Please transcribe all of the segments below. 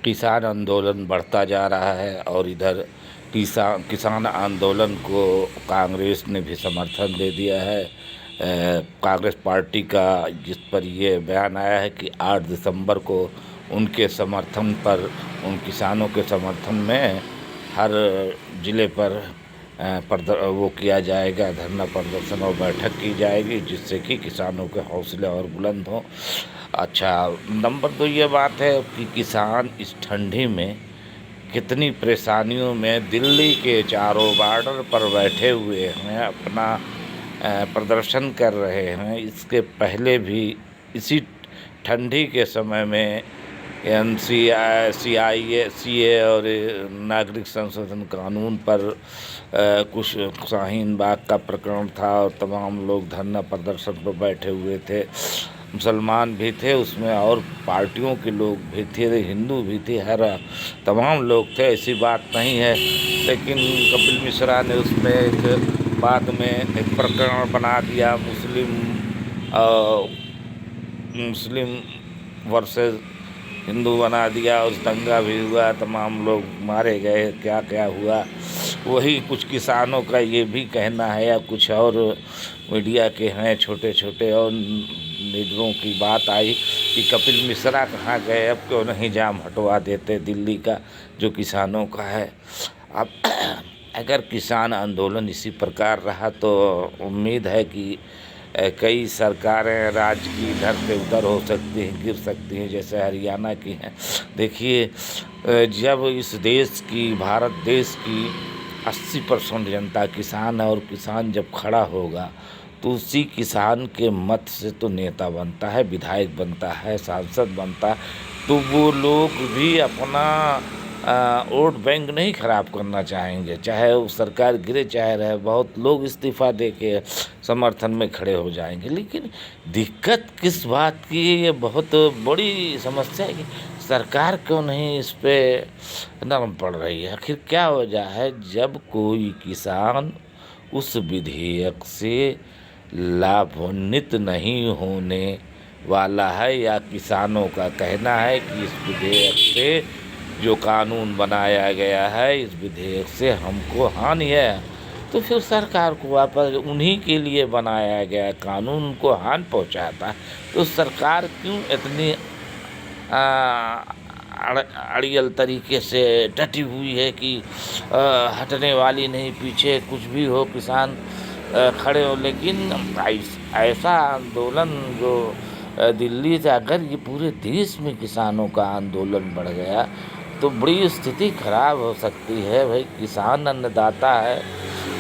किसान आंदोलन बढ़ता जा रहा है और इधर किसान आंदोलन को कांग्रेस ने भी समर्थन दे दिया है। कांग्रेस पार्टी का जिस पर ये बयान आया है कि 8 दिसंबर को उनके समर्थन पर, उन किसानों के समर्थन में हर ज़िले पर वो किया जाएगा, धरना प्रदर्शन और बैठक की जाएगी, जिससे कि किसानों के हौसले और बुलंद हों। अच्छा, नंबर 2 ये बात है कि किसान इस ठंडी में कितनी परेशानियों में दिल्ली के चारों बॉर्डर पर बैठे हुए हैं, अपना प्रदर्शन कर रहे हैं। इसके पहले भी इसी ठंडी के समय में सीए और नागरिक संशोधन कानून पर कुछ शाहीन बाग का प्रकरण था और तमाम लोग धरना प्रदर्शन पर बैठे हुए थे। मुसलमान भी थे उसमें और पार्टियों के लोग भी थे, हिंदू भी थे, हर तमाम लोग थे, ऐसी बात नहीं है। लेकिन कपिल मिश्रा ने उसमें एक बाद में एक प्रकरण बना दिया, मुस्लिम वर्सेस हिंदू बना दिया। उस दंगा भी हुआ, तमाम लोग मारे गए, क्या क्या हुआ। वही कुछ किसानों का ये भी कहना है या कुछ और मीडिया के हैं छोटे छोटे और लीडरों की बात आई कि कपिल मिश्रा कहाँ गए, अब क्यों नहीं जाम हटवा देते दिल्ली का जो किसानों का है। अब अगर किसान आंदोलन इसी प्रकार रहा तो उम्मीद है कि कई सरकारें राज्य की इधर से उधर हो सकती हैं, गिर सकती हैं, जैसे हरियाणा की हैं। देखिए, जब इस देश की, भारत देश की 80% जनता किसान है और किसान जब खड़ा होगा तो उसी किसान के मत से तो नेता बनता है, विधायक बनता है, सांसद बनता है। तो वो लोग भी अपना वोट बैंक नहीं खराब करना चाहेंगे, चाहे वो सरकार गिरे चाहे रहे। बहुत लोग इस्तीफा दे के समर्थन में खड़े हो जाएंगे। लेकिन दिक्कत किस बात की, ये बहुत बड़ी समस्या है कि सरकार क्यों नहीं इस पे नरम पड़ रही है। आखिर क्या वजह है? जब कोई किसान उस विधेयक से लाभान्वित नहीं होने वाला है या किसानों का कहना है कि इस विधेयक से जो कानून बनाया गया है, इस विधेयक से हमको हानि है, तो फिर सरकार को वापस उन्हीं के लिए बनाया गया कानून उनको हानि पहुंचाता है। तो सरकार क्यों इतनी अड़ियल तरीके से डटी हुई है कि हटने वाली नहीं, पीछे कुछ भी हो किसान खड़े हो। लेकिन ऐसा आंदोलन जो दिल्ली से, अगर ये पूरे देश में किसानों का आंदोलन बढ़ गया तो बड़ी स्थिति खराब हो सकती है। भाई, किसान अन्नदाता है,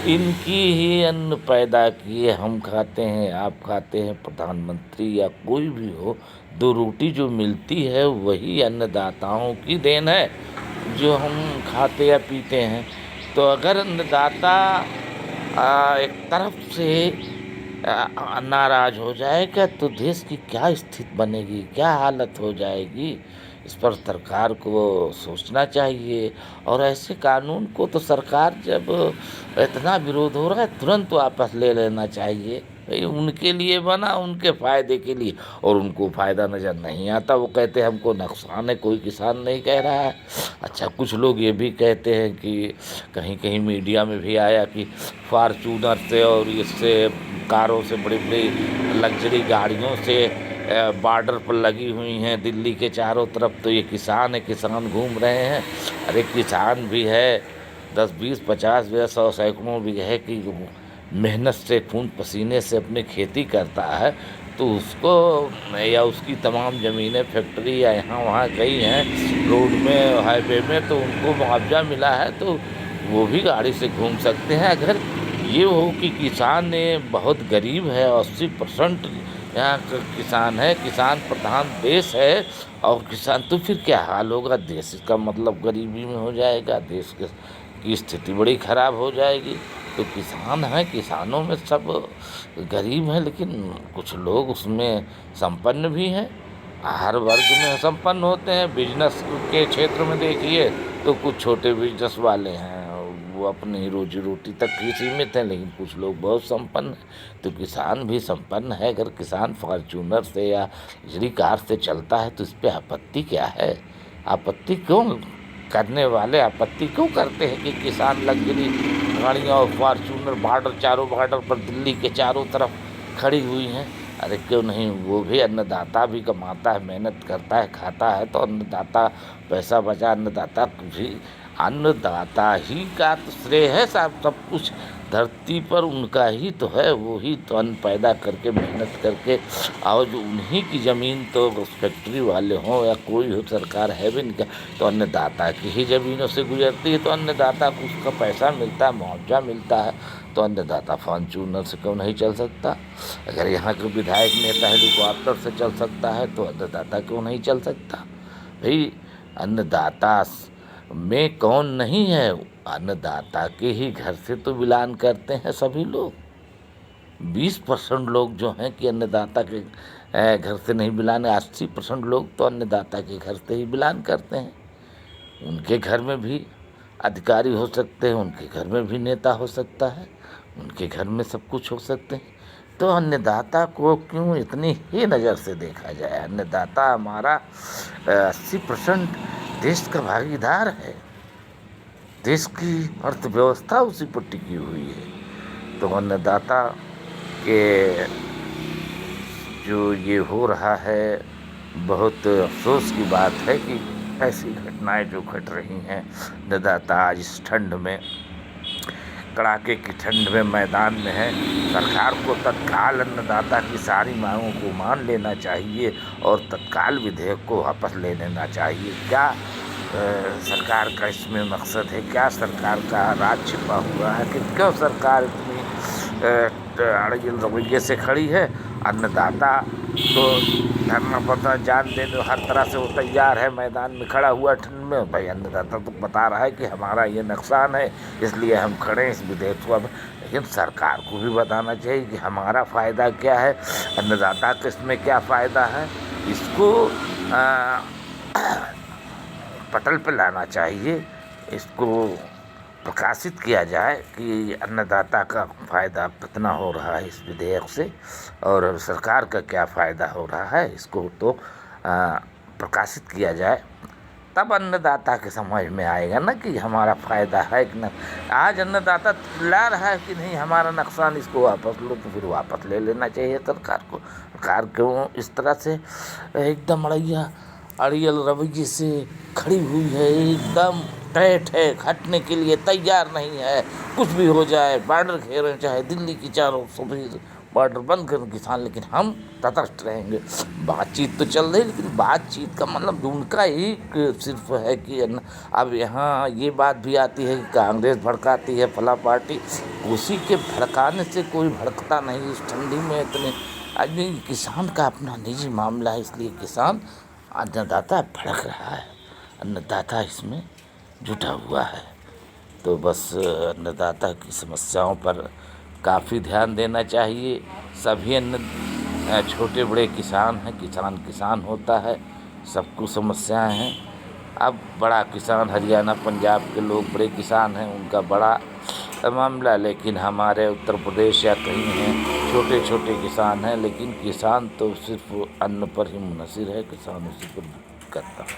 इनकी ही अन्न पैदा किए हम खाते हैं, आप खाते हैं, प्रधानमंत्री या कोई भी हो, 2 रोटी जो मिलती है वही अन्नदाताओं की देन है जो हम खाते या पीते हैं। तो अगर अन्नदाता एक तरफ से नाराज हो जाएगा तो देश की क्या स्थिति बनेगी, क्या हालत हो जाएगी। इस पर सरकार को सोचना चाहिए। और ऐसे कानून को तो सरकार, जब इतना विरोध हो रहा है, तुरंत वापस ले लेना चाहिए। भाई, उनके लिए बना, उनके फ़ायदे के लिए, और उनको फ़ायदा नज़र नहीं आता। वो कहते हैं हमको नुकसान है, कोई किसान नहीं कह रहा है। अच्छा, कुछ लोग ये भी कहते हैं कि कहीं कहीं मीडिया में भी आया कि फॉर्चूनर से और इससे कारों से, बड़ी बड़ी लग्जरी गाड़ियों से बॉर्डर पर लगी हुई हैं दिल्ली के चारों तरफ, तो ये किसान है, किसान घूम रहे हैं। अरे किसान भी है, 10, 20, 50, 100, सैकड़ों बीघे की मेहनत से, खून पसीने से अपनी खेती करता है, तो उसको या उसकी तमाम ज़मीनें फैक्ट्री या यहाँ वहाँ गई हैं रोड में, हाईवे में, तो उनको मुआवजा मिला है, तो वो भी गाड़ी से घूम सकते हैं। अगर ये हो कि किसान बहुत गरीब है, 80% यहाँ का किसान है, किसान प्रधान देश है, और किसान, तो फिर क्या हाल होगा देश का? मतलब गरीबी में हो जाएगा, देश की स्थिति बड़ी खराब हो जाएगी। तो किसान है, किसानों में सब गरीब हैं, लेकिन कुछ लोग उसमें संपन्न भी हैं, हर वर्ग में संपन्न होते हैं। बिजनेस के क्षेत्र में देखिए तो कुछ छोटे बिजनेस वाले हैं, वो अपनी रोजी रोटी तक ही सीमित हैं, लेकिन कुछ लोग बहुत संपन्न हैं। तो किसान भी संपन्न है। अगर किसान फॉर्चूनर से या लग्जरी कार से चलता है तो इस पे आपत्ति क्या है? आपत्ति क्यों करने वाले आपत्ति क्यों करते हैं कि किसान लग्जरी गाड़ियाँ और फॉर्चूनर चारों बॉर्डर पर दिल्ली के चारों तरफ खड़ी हुई हैं। अरे क्यों नहीं, वो भी अन्नदाता भी कमाता है, मेहनत करता है, खाता है, तो अन्नदाता पैसा बचा, अन्नदाता ही का तो श्रेय है साहब। सब कुछ धरती पर उनका ही तो है, वो ही तो अन्न पैदा करके मेहनत करके, और जो उन्हीं की ज़मीन तो फैक्ट्री वाले हों या कोई हो, सरकार है भी नहीं, तो अन्नदाता की ही ज़मीनों से गुजरती है, तो अन्नदाता को उसका पैसा मिलता है, मुआवजा मिलता है, तो अन्नदाता फॉर्चूनर से क्यों नहीं चल सकता। अगर यहाँ के विधायक नेता हेलीकॉप्टर से चल सकता है तो अन्नदाता क्यों नहीं चल सकता। भाई अन्नदाता में कौन नहीं है, अन्नदाता के ही घर से तो बिलोंग करते हैं सभी लोग। 20% लोग जो हैं कि अन्नदाता के घर से नहीं बिलोंग, 80% लोग तो अन्नदाता के घर से ही बिलोंग करते हैं। उनके घर में भी अधिकारी हो सकते हैं, उनके घर में भी नेता हो सकता है, उनके घर में सब कुछ हो सकते हैं। तो अन्नदाता को क्यों इतनी ही नज़र से देखा जाए। अन्नदाता हमारा 80% देश का भागीदार है, देश की अर्थव्यवस्था उसी पर टिकी हुई है। तो अन्नदाता के जो ये हो रहा है, बहुत अफसोस की बात है कि ऐसी घटनाएं जो घट रही हैं। अन्नदाता आज इस ठंड में, कड़ाके की ठंड में मैदान में है। सरकार को तत्काल अन्नदाता की सारी मांगों को मान लेना चाहिए और तत्काल विधेयक को वापस ले लेना चाहिए। क्या सरकार का इसमें मकसद है, क्या सरकार का राज छिपा हुआ है कि क्यों सरकार इतनी अड़ियल रवैये से खड़ी है। अन्नदाता तो धरना पता जान देने हर तरह से वो तैयार है, मैदान में खड़ा हुआ ठंड में। भाई अन्नदाता तो बता रहा है कि हमारा ये नुकसान है, इसलिए हम खड़े हैं इस विधेयक को। लेकिन सरकार को भी बताना चाहिए कि हमारा फ़ायदा क्या है, अन्नदाता को इसमें क्या फ़ायदा है, इसको पटल पे लाना चाहिए, इसको प्रकाशित किया जाए कि अन्नदाता का फ़ायदा कितना हो रहा है इस विधेयक से और सरकार का क्या फ़ायदा हो रहा है, इसको तो प्रकाशित किया जाए। तब अन्नदाता के समझ में आएगा ना कि हमारा फ़ायदा है कि न। आज अन्नदाता ला रहा है कि नहीं हमारा नुकसान, इसको वापस लो, तो फिर वापस ले लेना चाहिए सरकार को। सरकार क्यों इस तरह से एकदम अड़ियल रवैये से खड़ी हुई है, एकदम टाइट है, हटने के लिए तैयार नहीं है। कुछ भी हो जाए, बॉर्डर घेरें, चाहे दिल्ली की चारों सभी बॉर्डर बंद करें किसान, लेकिन हम तटस्थ रहेंगे। बातचीत तो चल रही, लेकिन बातचीत का मतलब उनका ही सिर्फ है कि अब यहाँ ये बात भी आती है कि कांग्रेस भड़काती है, फला पार्टी, उसी के भड़काने से कोई भड़कता नहीं इस ठंडी में इतने। आदमी किसान का अपना निजी मामला है, इसलिए किसान अन्नदाता भड़क रहा है, अन्नदाता इसमें जुटा हुआ है। तो बस अन्नदाता की समस्याओं पर काफ़ी ध्यान देना चाहिए। सभी छोटे बड़े किसान हैं, किसान होता है, सबको समस्याएं हैं। अब बड़ा किसान हरियाणा पंजाब के लोग बड़े किसान हैं, उनका बड़ा मामला, लेकिन हमारे उत्तर प्रदेश या कहीं हैं छोटे छोटे किसान हैं, लेकिन किसान तो सिर्फ अन्न पर ही मुनहसिर है, किसान उसी पर करता है।